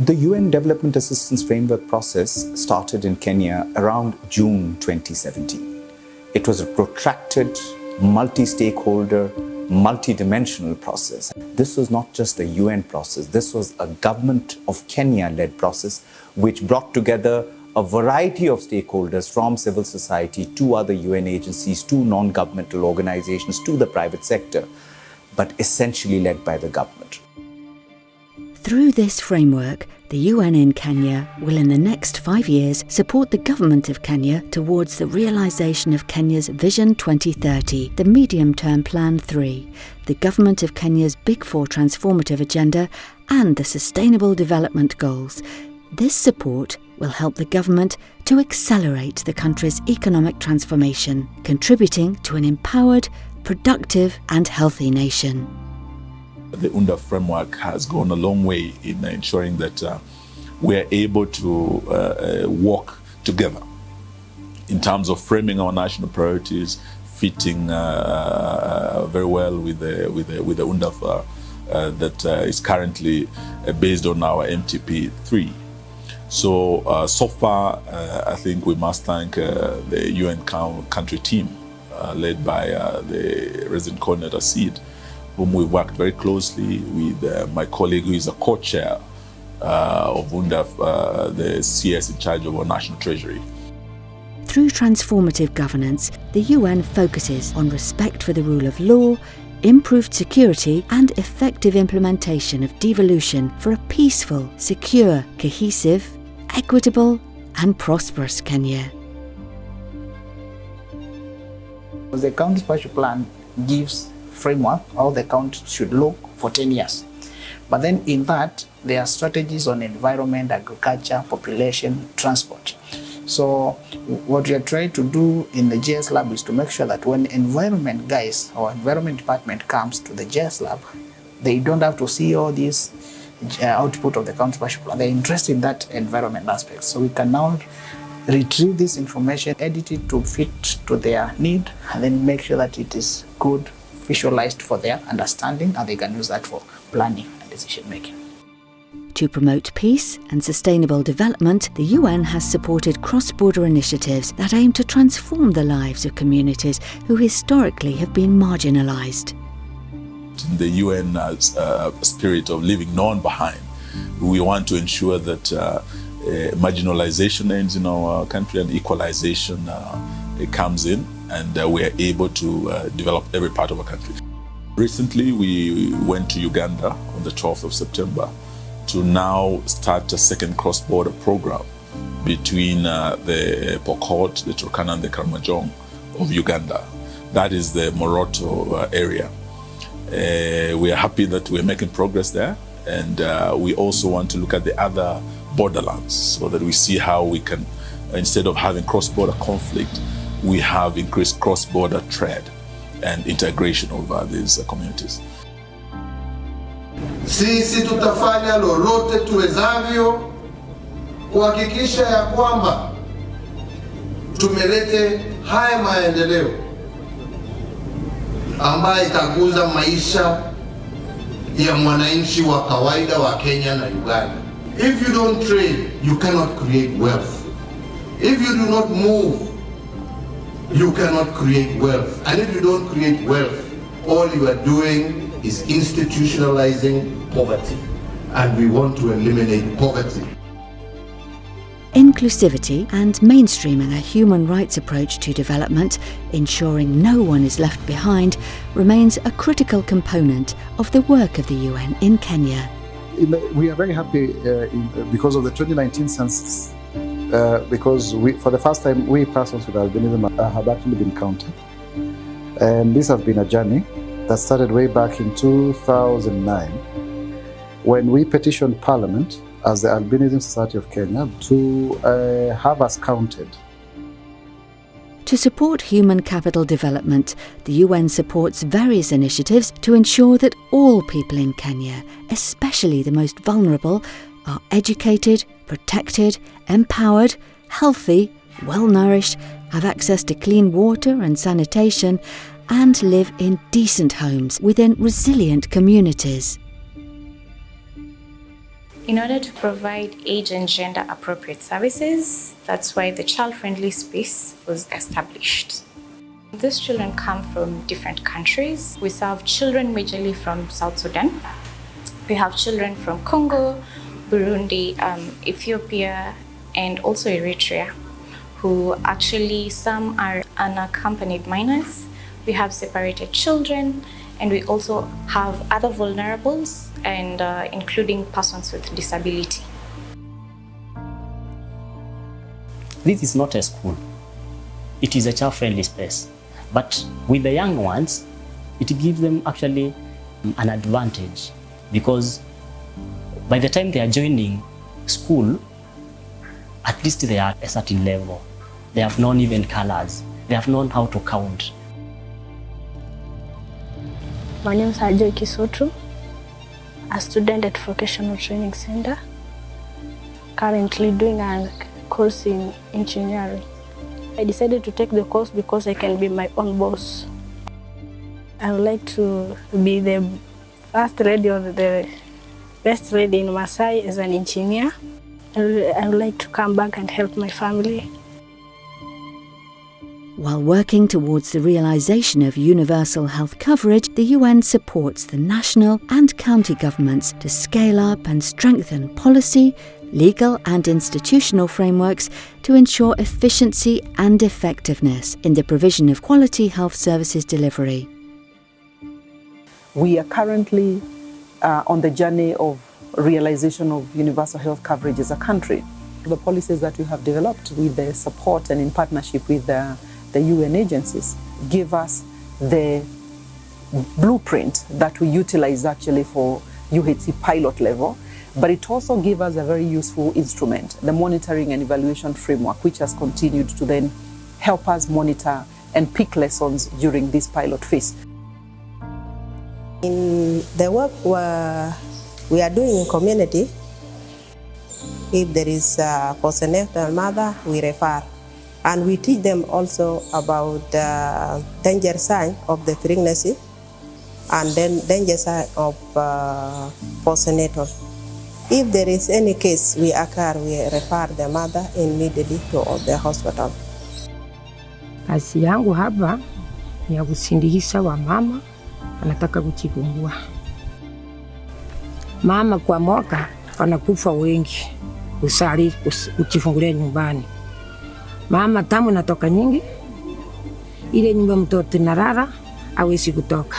The UN Development Assistance Framework process started in Kenya around June 2017. It was a protracted, multi-stakeholder, multi-dimensional process. This was not just a UN process, this was a government of Kenya-led process which brought together a variety of stakeholders from civil society to other UN agencies, to non-governmental organizations, to the private sector, but essentially led by the government. Through this framework, the UN in Kenya will in the next 5 years support the Government of Kenya towards the realisation of Kenya's Vision 2030, the Medium-Term Plan 3, the Government of Kenya's Big Four transformative agenda and the Sustainable Development Goals. This support will help the government to accelerate the country's economic transformation, contributing to an empowered, productive and healthy nation. The UNDAF framework has gone a long way in ensuring that we are able to work together in terms of framing our national priorities, fitting very well with the UNDAF that is currently based on our MTP3. So far, I think we must thank the UN country team led by the resident coordinator Sid, whom we worked very closely with my colleague who is a co-chair of UNDAF, the CS in charge of our national treasury. Through transformative governance, the UN focuses on respect for the rule of law, improved security and effective implementation of devolution for a peaceful, secure, cohesive, equitable and prosperous Kenya. The county spatial plan gives framework how the county should look for 10 years. But then in that, there are strategies on environment, agriculture, population, transport. So what we are trying to do in the JS Lab is to make sure that when environment guys or environment department comes to the JS Lab, they don't have to see all these output of the county spatial plan. They're interested in that environment aspect. So we can now retrieve this information, edit it to fit to their need, and then make sure that it is good, visualized for their understanding, and they can use that for planning and decision making. To promote peace and sustainable development, the UN has supported cross-border initiatives that aim to transform the lives of communities who historically have been marginalized. The UN has a spirit of leaving no one behind. We want to ensure that marginalization ends in our country and equalization comes in, and we are able to develop every part of our country. Recently, we went to Uganda on the 12th of September to now start a second cross-border program between the Pokot, the Turkana and the Karamojong of Uganda. That is the Moroto area. We are happy that we're making progress there, and we also want to look at the other borderlands so that we see how we can, instead of having cross-border conflict, we have increased cross-border trade and integration of these communities. Sisi tutafanya lolote tuwezavyo kuhakikisha ya kwamba tumelete haya maendeleo ambayo itaguza maisha ya mwananchi wa kawaida wa Kenya na Uganda. If you don't trade, you cannot create wealth. If you do not move, you cannot create wealth. And if you don't create wealth, all you are doing is institutionalizing poverty. And we want to eliminate poverty. Inclusivity and mainstreaming a human rights approach to development, ensuring no one is left behind, remains a critical component of the work of the UN in Kenya. We are very happy because of the 2019 census, because for the first time we persons with albinism have actually been counted. And this has been a journey that started way back in 2009 when we petitioned Parliament as the Albinism Society of Kenya to have us counted. To support human capital development, the UN supports various initiatives to ensure that all people in Kenya, especially the most vulnerable, are educated, protected, empowered, healthy, well-nourished, have access to clean water and sanitation, and live in decent homes within resilient communities. In order to provide age and gender appropriate services, that's why the child-friendly space was established. These children come from different countries. We serve children majorly from South Sudan. We have children from Congo, Burundi, Ethiopia, and also Eritrea, who actually, some are unaccompanied minors. We have separated children, and we also have other vulnerables, and including persons with disability. This is not a school. It is a child-friendly space. But with the young ones, it gives them actually an advantage, because by the time they are joining school, at least they are at a certain level. They have known even colors. They have known how to count. My name is Ajoy Kisotu, a student at Vocational Training Center, currently doing a course in engineering. I decided to take the course because I can be my own boss. I would like to be the first lady or the best lady in Masai as an engineer. I would like to come back and help my family. While working towards the realisation of universal health coverage, the UN supports the national and county governments to scale up and strengthen policy, legal and institutional frameworks to ensure efficiency and effectiveness in the provision of quality health services delivery. We are currently on the journey of realization of universal health coverage as a country. The policies that we have developed with the support and in partnership with the UN agencies give us the blueprint that we utilize actually for UHC pilot level, but it also gives us a very useful instrument, the monitoring and evaluation framework, which has continued to then help us monitor and pick lessons during this pilot phase. In the work we are doing in community, if there is a postnatal mother, we refer. And we teach them also about the danger sign of the pregnancy and then danger sign of postnatal. If there is any case we occur, we refer the mother immediately to the hospital. Kazi yangu hapa ni ya kusindikiza wa mama anataka kujifungua. Mama kwa mwaka wanakufa wengi usali kujifungulia nyumbani. Mama tamu natoka nyingi, ile nyumba mtoto narara hawezi kutoka.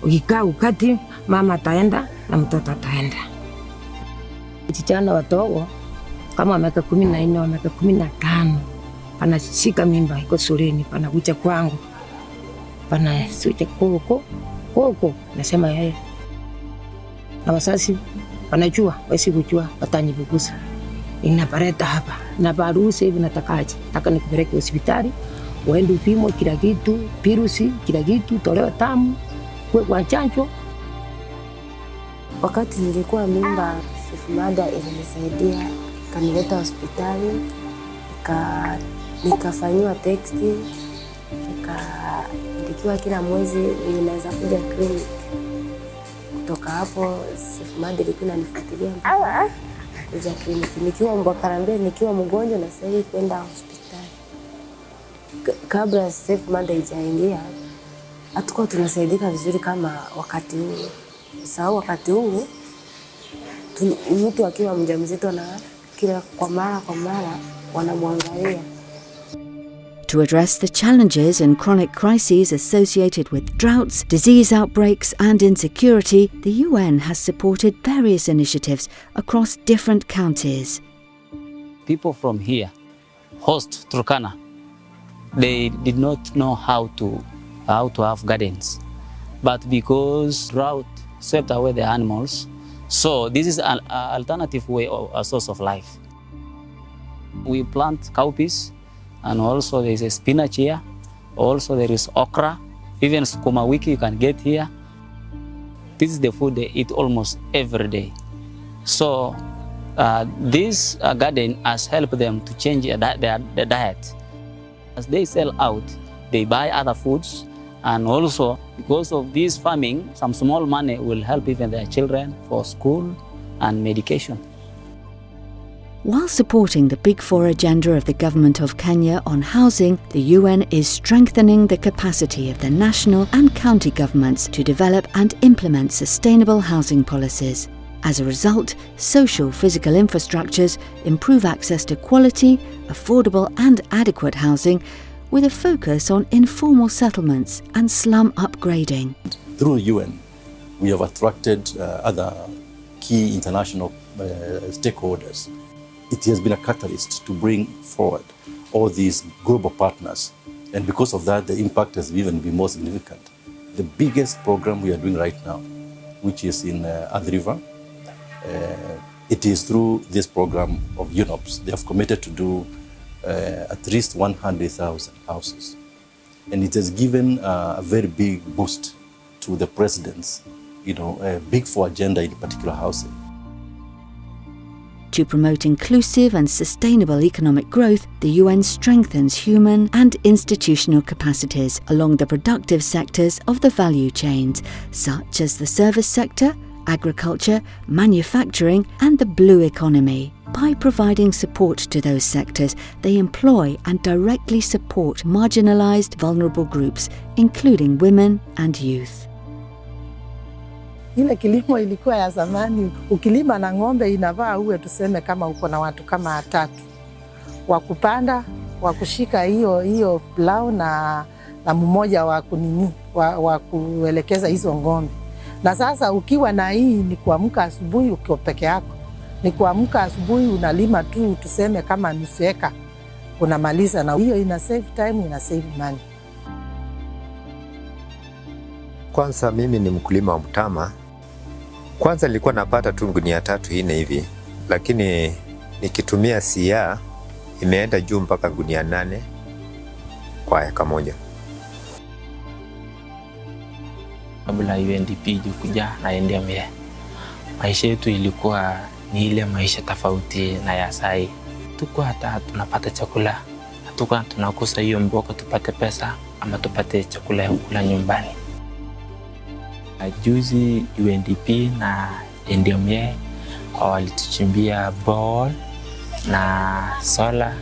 Ukikaa ukati mama ataenda na mtoto ataenda. Vijana wadogo kama miaka 14 miaka 15 panashika mimba iko shuleni, panakuja kwangu, panasuja koko nasema yeye na wazazi wanajua, wasi kujua watanibuguza. Inapareta hapa na barusi hivi natakaje, nataka nikupeleke hospitali uende upimo kila kitu, virusi kila kitu, tolewa tamu kwa chanjo. Wakati nilikuwa mimba, Sifmada ilinisaidia, kanileta hospitali, nikafanywa texti, nikaandikiwa kila mwezi ninaweza kuja clinic. Kutoka hapo Sifmada ilikuwa inanifuatilia mpaka kuja kliniki. Nikiwa Mbakarambia, nikiwa mgonjwa na sasa kwenda hospitali. Kabla Sifmada haijaingia, hatukuwa tunasaidika vizuri kama wakati huu. Sawa, wakati huu mtu akiwa mjamzito na kila kwa mara wanamwangalia. To address the challenges and chronic crises associated with droughts, disease outbreaks and insecurity, the UN has supported various initiatives across different counties. People from here, host Turkana, they did not know how to have gardens. But because drought swept away the animals, so this is an alternative way of a source of life. We plant cowpeas, and also there is a spinach here. Also there is okra, even sukuma wiki you can get here. This is the food they eat almost every day. So this garden has helped them to change their diet. As they sell out, they buy other foods, and also because of this farming, some small money will help even their children for school, and medication. While supporting the Big Four agenda of the Government of Kenya on housing, the UN is strengthening the capacity of the national and county governments to develop and implement sustainable housing policies. As a result, social physical infrastructures improve access to quality, affordable and adequate housing, with a focus on informal settlements and slum upgrading. Through UN, we have attracted other key international stakeholders. It has been a catalyst to bring forward all these global partners. And because of that, the impact has even been more significant. The biggest program we are doing right now, which is in Athi River, it is through this program of UNOPS. They have committed to do at least 100,000 houses. And it has given a very big boost to the president's, Big Four agenda in particular housing. To promote inclusive and sustainable economic growth, the UN strengthens human and institutional capacities along the productive sectors of the value chains, such as the service sector, agriculture, manufacturing and the blue economy. By providing support to those sectors, they employ and directly support marginalized, vulnerable groups, including women and youth. Ile kilimo ilikuwa ya zamani, ukilima na ng'ombe inavaa uwe tuseme kama uko na watu kama 3 wakupanda, wakushika hiyo plau na mmoja wa kuelekeza hizo ng'ombe. Na sasa ukiwa na hii ni kuamka asubuhi ukiwa peke yako. Ni kuamka asubuhi unalima tu tuseme kama nusu eka. Unamaliza na hiyo ina save time, ina save money. Kwanza mimi ni mkulima wa mtama. Kwanza nilikuwa napata tu gunia 3-4 hivi, lakini nikitumia siya imeenda juu mpaka gunia 8 kwa eka moja. Kabla UNDP kuja na NDMA, maisha yetu ilikuwa ni ile maisha tofauti na ya sasa. Tuko hata tunapata chakula, hatukuwa tunakosa hiyo mboga tupate pesa ama tupate chakula ya kula nyumbani. Juzi UNDP na NDMA walituchimbia ball na solar.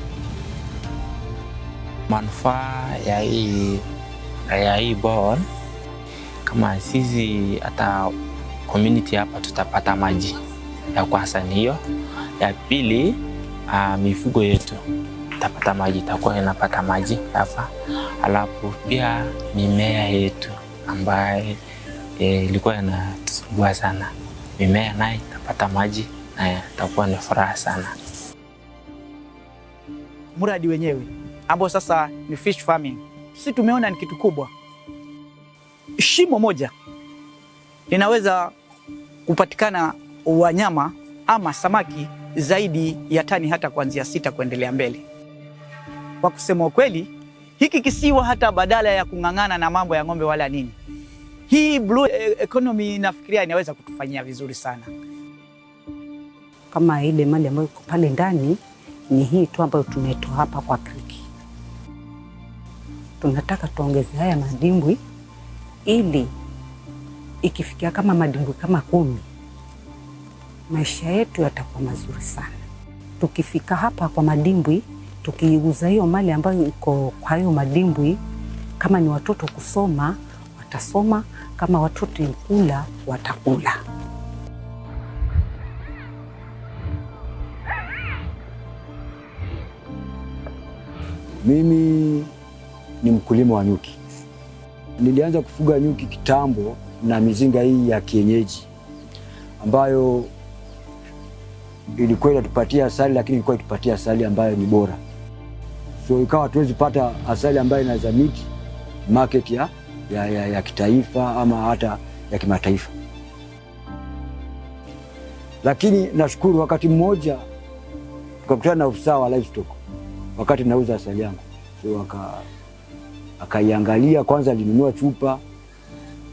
Manufaa ya hii ball, kama sisi hata community hapa tutapata maji. Ya kwanza ni hiyo. Ya pili, mifugo yetu tutapata maji, itakuwa inapata maji hapa. Alafu pia mimea yetu ambaye ilikuwa inatusumbua sana, mimea nayo itapata maji na itakuwa ni furaha sana. Mradi wenyewe ambao sasa ni fish farming, sisi tumeona ni kitu kubwa. Shimo moja linaweza kupatikana wanyama ama samaki zaidi ya tani hata kuanzia 6 kuendelea mbele. Kwa kusema ukweli, hiki kisiwa hata badala ya kung'ang'ana na mambo ya ng'ombe wala nini, hii blue economy nafikiria inaweza kutufanyia vizuri sana. Kama ile mali ambayo iko pale ndani ni hii tu ambayo tumetoa hapa kwa kriki. Tunataka tuongeze haya madimbwi ili ikifikia kama madimbwi kama 10, maisha yetu yatakuwa mazuri sana. Tukifika hapa kwa madimbwi, tukiuza hiyo mali ambayo iko kwa hiyo madimbwi, kama ni watoto kusoma, watasoma, kama watoto ni kula, watakula. Mimi ni mkulima wa nyuki. Nilianza kufuga nyuki kitambo na mizinga hii ya kienyeji ambayo ilikuwa inatupatia asali, lakini ilikuwa itupatia asali ambayo ni bora. So ikawa tuwezi pata asali ambayo inaweza meet market ya kitaifa ama hata ya kimataifa. Lakini nashukuru wakati mmoja tukakutana na ofisa wa livestock wakati nauza asali yangu. So akaiangalia kwanza, alinunua chupa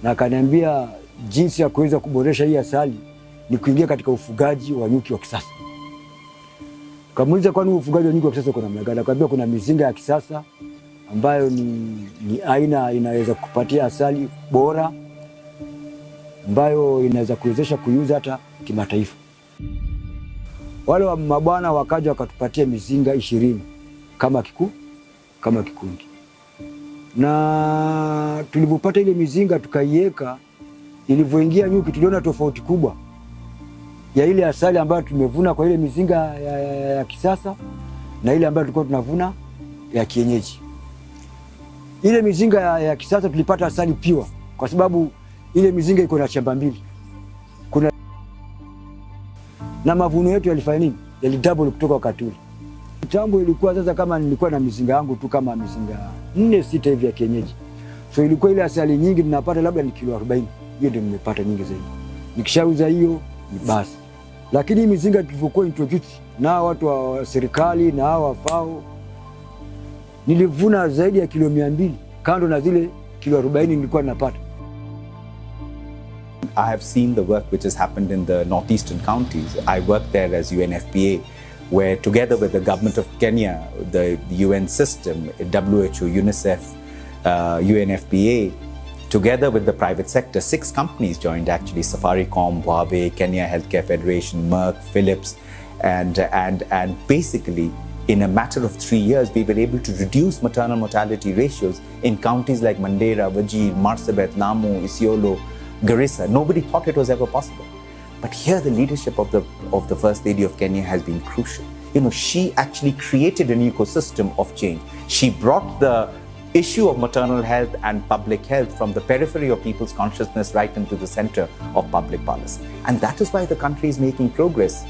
na akaniambia jinsi ya kuweza kuboresha hii asali ni kuingia katika ufugaji wa nyuki wa kisasa. Kamuuliza kwani ufugaji wa nyuki wa kisasa kuna namna gani? Akaniambia kuna mizinga ya kisasa ambayo ni aina inaweza kupatia asali bora ambayo inaweza kuwezesha kuuza hata kimataifa. Wale wa mabwana wakaja wakatupatia mizinga 20 kama kikundi, na tulipopata ile mizinga tukaiweka, ilivyoingia nyuki tuliona tofauti kubwa ya ile asali ambayo tumevuna kwa ile mizinga ya kisasa na ile ambayo tulikuwa tunavuna ya kienyeji. Ile mizinga ya kisasa tulipata asali piwa, kwa sababu ile mizinga iko na chamba mbili. Kuna na mavuno yetu yalifanya nini? Yalidouble kutoka wakati ule. Kitambo ilikuwa sasa, kama nilikuwa na mizinga yangu tu kama mizinga 4-6 hivi ya kienyeji, so ilikuwa ile asali nyingi ninapata labda ni kilo 40. Hiyo ndio nimepata nyingi zaidi. Nikishauza hiyo ni basi. Lakini mizinga tulivyokuwa introduce na watu wa serikali na hao FAO, nilivuna zaidi ya kilo 200 kando na zile kilo 40 nilikuwa ninapata. I have seen the work which has happened in the northeastern counties. I worked there as UNFPA, where together with the government of Kenya, the UN system, WHO, UNICEF, UNFPA, together with the private sector, 6 companies joined actually: Safaricom, Huawei, Kenya Healthcare Federation, Merck, Philips, and basically in a matter of 3 years, we were able to reduce maternal mortality ratios in counties like Mandera, Wajir, Marsabit, Lamu, Isiolo, Garissa. Nobody thought it was ever possible. But here the leadership of the First Lady of Kenya has been crucial. You know, she actually created an ecosystem of change. She brought the issue of maternal health and public health from the periphery of people's consciousness right into the center of public policy. And that is why the country is making progress